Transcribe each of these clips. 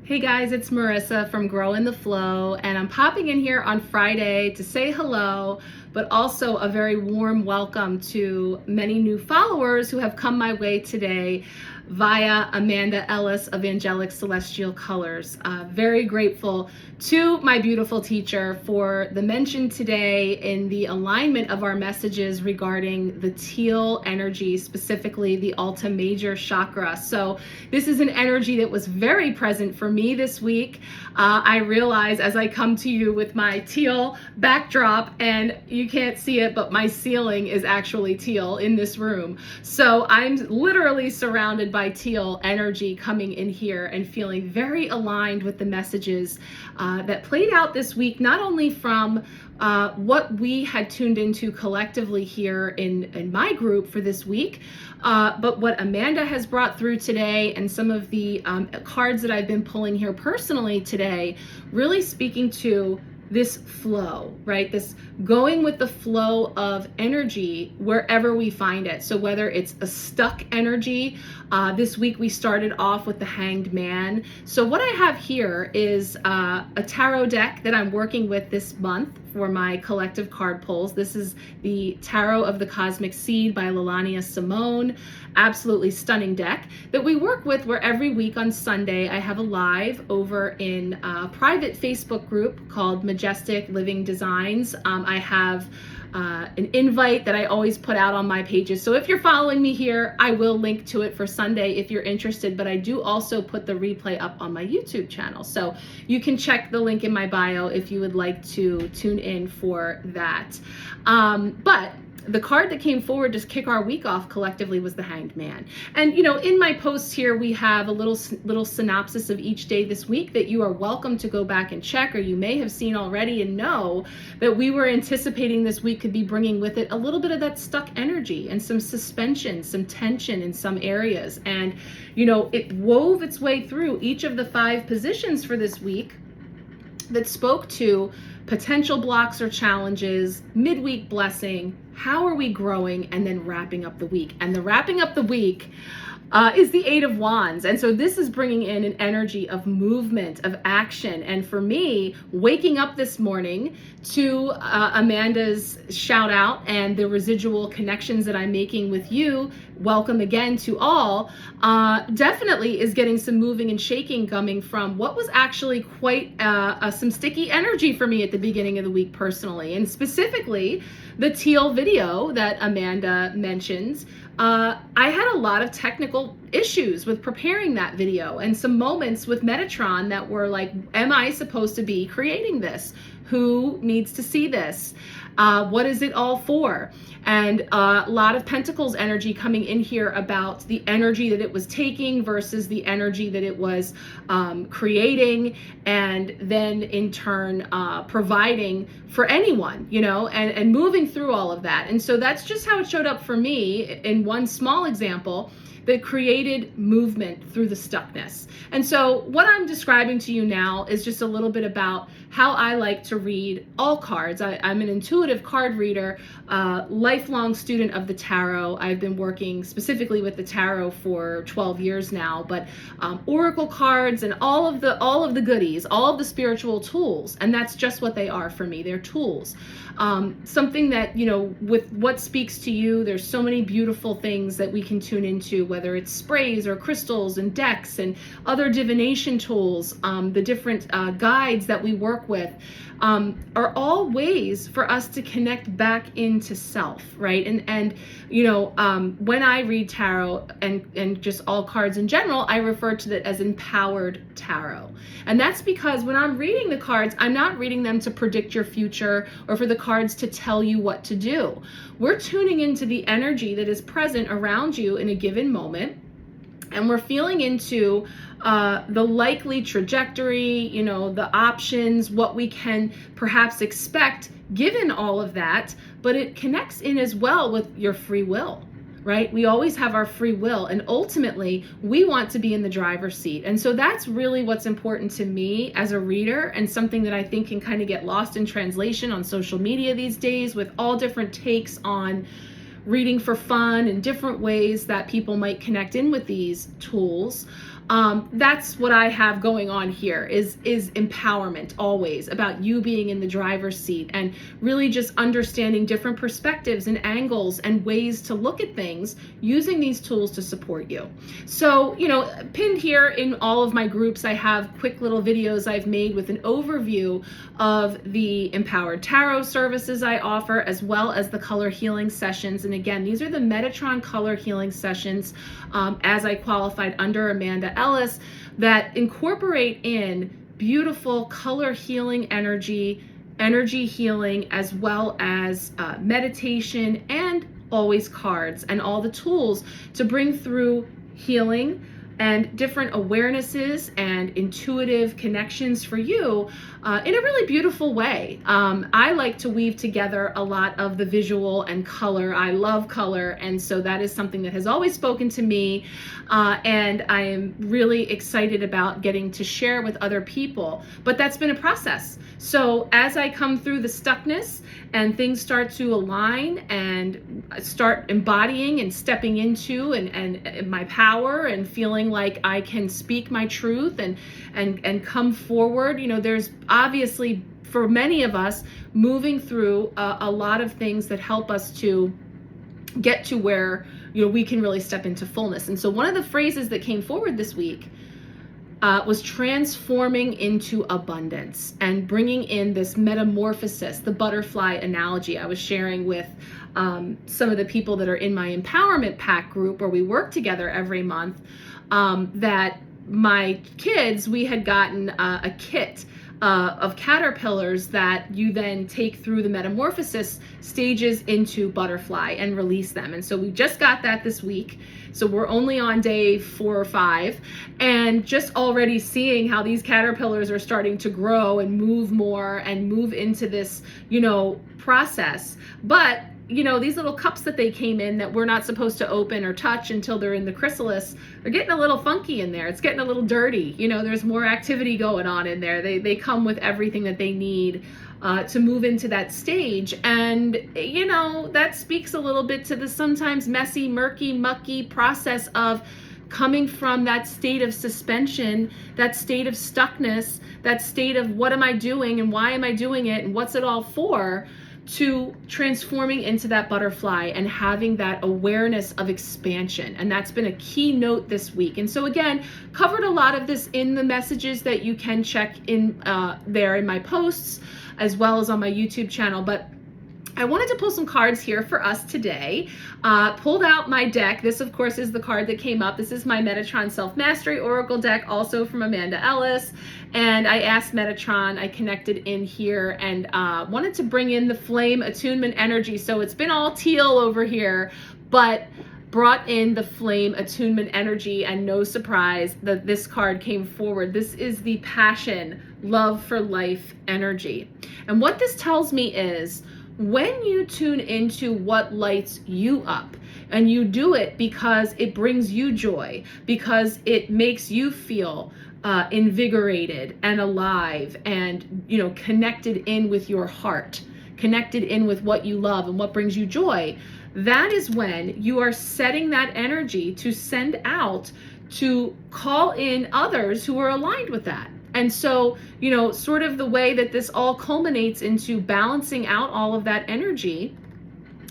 Hey guys, it's Marissa from Grow in the Flow, and I'm popping in here on Friday to say hello, but also a very warm welcome to many new followers who have come my way today via Amanda Ellis of Angelic Celestial Colors. Very grateful to my beautiful teacher for the mention today in the alignment of our messages regarding the teal energy, specifically the Alta Major chakra. So this is an energy that was very present for me this week. I realize as I come to you with my teal backdrop, and you can't see it, but my ceiling is actually teal in this room. So I'm literally surrounded by teal energy coming in here and feeling very aligned with the messages that played out this week, not only from what we had tuned into collectively here in my group for this week, but what Amanda has brought through today and some of the cards that I've been pulling here personally today, really speaking to this flow, right? This going with the flow of energy wherever we find it. So whether it's a stuck energy, this week we started off with the Hanged Man. So what I have here is a tarot deck that I'm working with this month for my collective card pulls. This is the Tarot of the Cosmic Seed by Lelania Simone. Absolutely stunning deck that we work with, where every week on Sunday I have a live over in a private Facebook group called Majestic Living Designs. I have an invite that I always put out on my pages. So if you're following me here, I will link to it for Sunday if you're interested, but I do also put the replay up on my YouTube channel. So you can check the link in my bio if you would like to tune in for that. But the card that came forward to kick our week off collectively was the Hanged Man. And you know, in my posts here, we have a little synopsis of each day this week that you are welcome to go back and check, or you may have seen already and know that we were anticipating this week could be bringing with it a little bit of that stuck energy and some suspension, some tension in some areas. And you know, it wove its way through each of the 5 positions for this week that spoke to potential blocks or challenges, midweek blessing, how are we growing, and then wrapping up the week. And the wrapping up the week is the 8 of Wands. And so this is bringing in an energy of movement, of action. And for me, waking up this morning to Amanda's shout out and the residual connections that I'm making with you, welcome again to all, definitely is getting some moving and shaking coming from what was actually quite some sticky energy for me at the beginning of the week personally. And specifically, the teal video that Amanda mentions. I had a lot of technical issues with preparing that video, and some moments with Metatron that were like, am I supposed to be creating this? Who needs to see this? What is it all for? And a lot of Pentacles energy coming in here about the energy that it was taking versus the energy that it was creating, and then in turn providing for anyone, you know, and moving through all of that. And so that's just how it showed up for me in one small example that created movement through the stuckness. And so what I'm describing to you now is just a little bit about how I like to read all cards. I'm an intuitive card reader, lifelong student of the tarot. I've been working specifically with the tarot for 12 years now, but oracle cards and all of the goodies, all of the spiritual tools, and that's just what they are for me. They're tools. Something that, you know, with what speaks to you, there's so many beautiful things that we can tune into, whether it's sprays or crystals and decks and other divination tools, the different guides that we work with, are all ways for us to connect back into self, right? And you know, when I read tarot and just all cards in general, I refer to it as empowered tarot. And that's because when I'm reading the cards, I'm not reading them to predict your future or for the cards to tell you what to do. We're tuning into the energy that is present around you in a given moment, and we're feeling into the likely trajectory, you know, the options, what we can perhaps expect given all of that, but it connects in as well with your free will, right? We always have our free will, and ultimately we want to be in the driver's seat. And so that's really what's important to me as a reader, and something that I think can kind of get lost in translation on social media these days with all different takes on reading for fun and different ways that people might connect in with these tools. That's what I have going on here is empowerment, always about you being in the driver's seat and really just understanding different perspectives and angles and ways to look at things using these tools to support you. So, pinned here in all of my groups, I have quick little videos I've made with an overview of the Empowered Tarot services I offer, as well as the color healing sessions. And again, these are the Metatron color healing sessions as I qualified under Amanda Ellis, that incorporate in beautiful color healing energy healing, as well as meditation, and always cards and all the tools to bring through healing and different awarenesses and intuitive connections for you in a really beautiful way. I like to weave together a lot of the visual and color. I love color, and so that is something that has always spoken to me, and I am really excited about getting to share with other people. But that's been a process. So as I come through the stuckness and things start to align and start embodying and stepping into and my power and feeling like I can speak my truth and come forward, there's obviously, for many of us, moving through a lot of things that help us to get to where we can really step into fullness. And so one of the phrases that came forward this week was transforming into abundance and bringing in this metamorphosis, the butterfly analogy I was sharing with some of the people that are in my empowerment pack group, where we work together every month, that my kids, we had gotten a kit of caterpillars that you then take through the metamorphosis stages into butterfly and release them. And so we just got that this week. So we're only on day 4 or 5, and just already seeing how these caterpillars are starting to grow and move more and move into this, process. But these little cups that they came in that we're not supposed to open or touch until they're in the chrysalis, they're getting a little funky in there. It's getting a little dirty. There's more activity going on in there. They come with everything that they need to move into that stage. And, that speaks a little bit to the sometimes messy, murky, mucky process of coming from that state of suspension, that state of stuckness, that state of what am I doing and why am I doing it and what's it all for, to transforming into that butterfly and having that awareness of expansion. And that's been a key note this week. And so again, covered a lot of this in the messages that you can check in there in my posts, as well as on my YouTube channel. But I wanted to pull some cards here for us today. Pulled out my deck. This, of course, is the card that came up. This is my Metatron Self-Mastery Oracle deck, also from Amanda Ellis. And I asked Metatron, I connected in here and wanted to bring in the flame attunement energy. So it's been all teal over here, but brought in the flame attunement energy, and no surprise that this card came forward. This is the passion, love for life energy. And what this tells me is, when you tune into what lights you up, and you do it because it brings you joy, because it makes you feel invigorated and alive and, connected in with your heart, connected in with what you love and what brings you joy, that is when you are setting that energy to send out to call in others who are aligned with that. And so, sort of the way that this all culminates into balancing out all of that energy,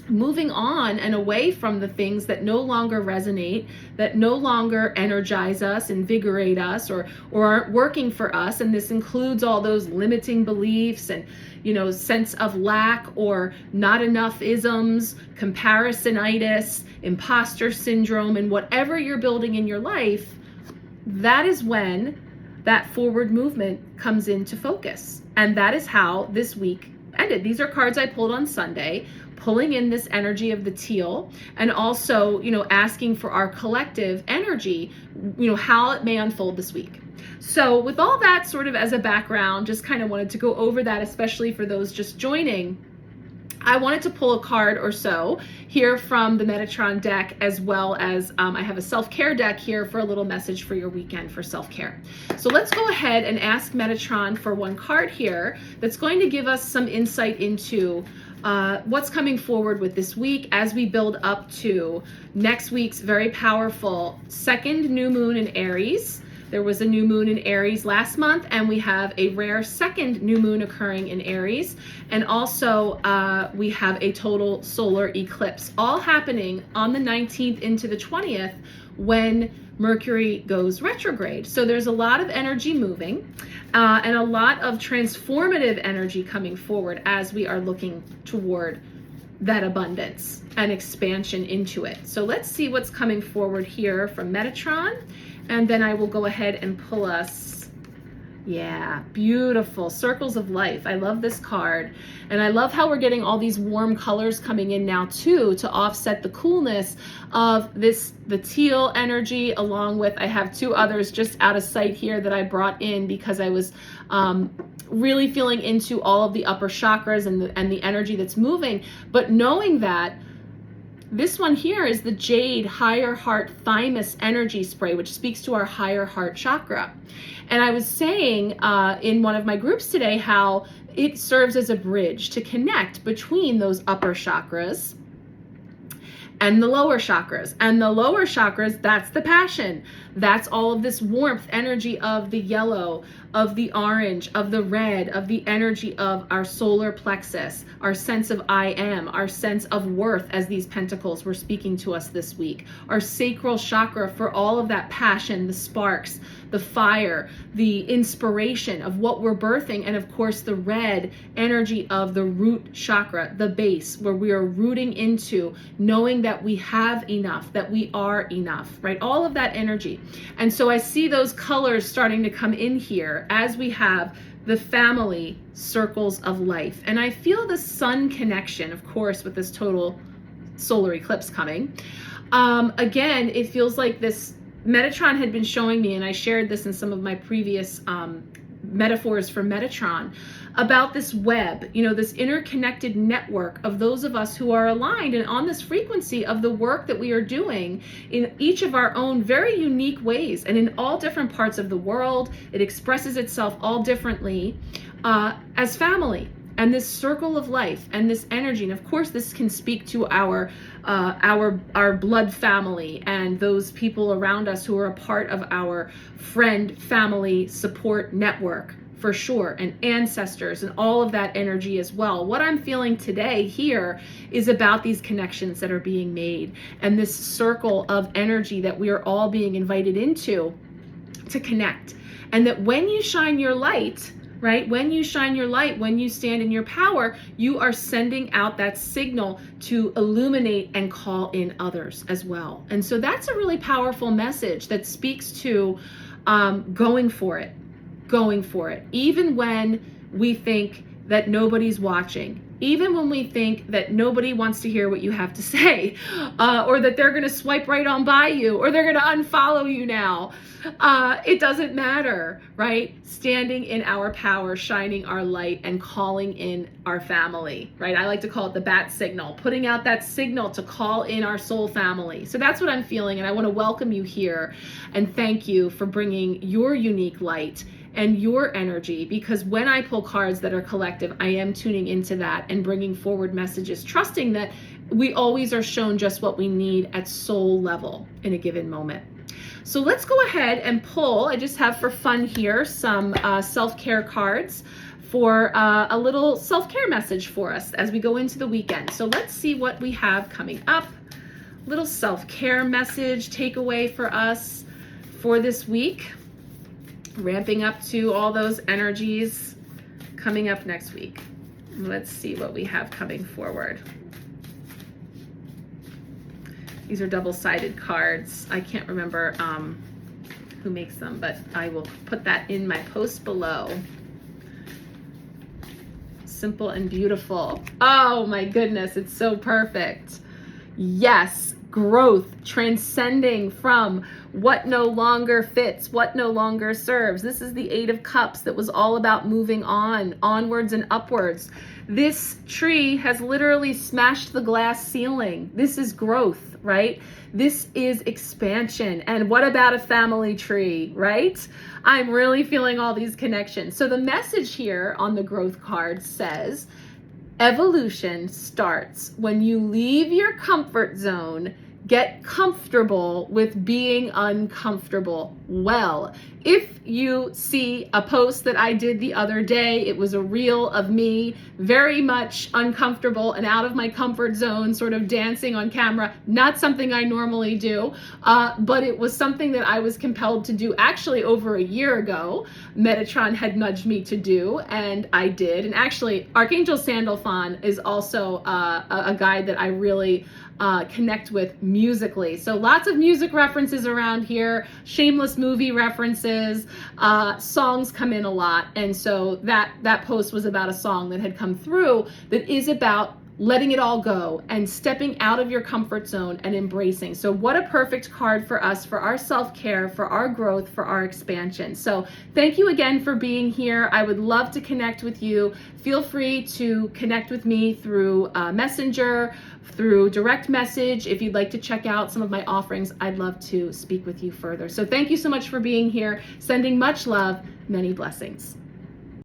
moving on and away from the things that no longer resonate, that no longer energize us, invigorate us, or aren't working for us. And this includes all those limiting beliefs and, sense of lack or not enough isms, comparisonitis, imposter syndrome, and whatever you're building in your life. That is when that forward movement comes into focus. And that is how this week ended. These are cards I pulled on Sunday, pulling in this energy of the teal, and also, asking for our collective energy, how it may unfold this week. So with all that sort of as a background, just kind of wanted to go over that, especially for those just joining. I wanted to pull a card or so here from the Metatron deck, as well as I have a self-care deck here for a little message for your weekend for self-care. So let's go ahead and ask Metatron for one card here that's going to give us some insight into what's coming forward with this week as we build up to next week's very powerful second new moon in Aries, There was a new moon in Aries last month, and we have a rare second new moon occurring in Aries. And also we have a total solar eclipse, all happening on the 19th into the 20th when Mercury goes retrograde. So there's a lot of energy moving and a lot of transformative energy coming forward as we are looking toward that abundance and expansion into it. So let's see what's coming forward here from Metatron, and then I will go ahead and pull us, yeah, beautiful Circles of Life. I love this card, and I love how we're getting all these warm colors coming in now too to offset the coolness of this, the teal energy, along with, I have two others just out of sight here that I brought in because I was really feeling into all of the upper chakras and the energy that's moving. But knowing that this one here is the Jade Higher Heart Thymus Energy Spray, which speaks to our higher heart chakra. And I was saying in one of my groups today how it serves as a bridge to connect between those upper chakras and the lower chakras. And the lower chakras, that's the passion. That's all of this warmth, energy of the yellow, of the orange, of the red, of the energy of our solar plexus, our sense of I am, our sense of worth as these pentacles were speaking to us this week, our sacral chakra for all of that passion, the sparks, the fire, the inspiration of what we're birthing, and of course the red energy of the root chakra, the base, where we are rooting into knowing that we have enough, that we are enough, right? All of that energy. And so I see those colors starting to come in here as we have the family circles of life. And I feel the sun connection, of course, with this total solar eclipse coming. Again, it feels like this Metatron had been showing me, and I shared this in some of my previous metaphors for Metatron, about this web, you know, this interconnected network of those of us who are aligned and on this frequency of the work that we are doing in each of our own very unique ways and in all different parts of the world. It expresses itself all differently as family and this circle of life and this energy. And of course, this can speak to our blood family and those people around us who are a part of our friend family support network, for sure, and ancestors and all of that energy as well. What I'm feeling today here is about these connections that are being made and this circle of energy that we are all being invited into to connect. And that when you shine your light, right? When you shine your light, when you stand in your power, you are sending out that signal to illuminate and call in others as well. And so that's a really powerful message that speaks to going for it, even when we think that nobody's watching, even when we think that nobody wants to hear what you have to say, or that they're going to swipe right on by you, or they're going to unfollow you now. It doesn't matter, right? Standing in our power, shining our light, and calling in our family, right? I like to call it the bat signal, putting out that signal to call in our soul family. So that's what I'm feeling, and I want to welcome you here and thank you for bringing your unique light and your energy, because when I pull cards that are collective, I am tuning into that and bringing forward messages, trusting that we always are shown just what we need at soul level in a given moment. So let's go ahead and pull, I just have for fun here, some self-care cards for a little self-care message for us as we go into the weekend. So let's see what we have coming up. Little self-care message takeaway for us for this week. Ramping up to all those energies coming up next week. Let's see what we have coming forward. These are double-sided cards. I can't remember who makes them, but I will put that in my post below. Simple and beautiful. Oh my goodness, it's so perfect. Yes, growth, transcending from what no longer fits, what no longer serves. This is the Eight of Cups that was all about moving on, onwards and upwards. This tree has literally smashed the glass ceiling. This is growth, right? This is expansion. And what about a family tree, right? I'm really feeling all these connections. So the message here on the growth card says, evolution starts when you leave your comfort zone, get comfortable with being uncomfortable. Well, if you see a post that I did the other day, it was a reel of me very much uncomfortable and out of my comfort zone, sort of dancing on camera. Not something I normally do, but it was something that I was compelled to do actually over a year ago. Metatron had nudged me to do, and I did. And actually, Archangel Sandalphon is also a guide that I really connect with musically. So lots of music references around here, shameless movie references, songs come in a lot. And so that post was about a song that had come through that is about letting it all go and stepping out of your comfort zone and embracing. So what a perfect card for us, for our self-care, for our growth, for our expansion. So thank you again for being here. I would love to connect with you. Feel free to connect with me through Messenger, through direct message. If you'd like to check out some of my offerings, I'd love to speak with you further. So thank you so much for being here. Sending much love, many blessings.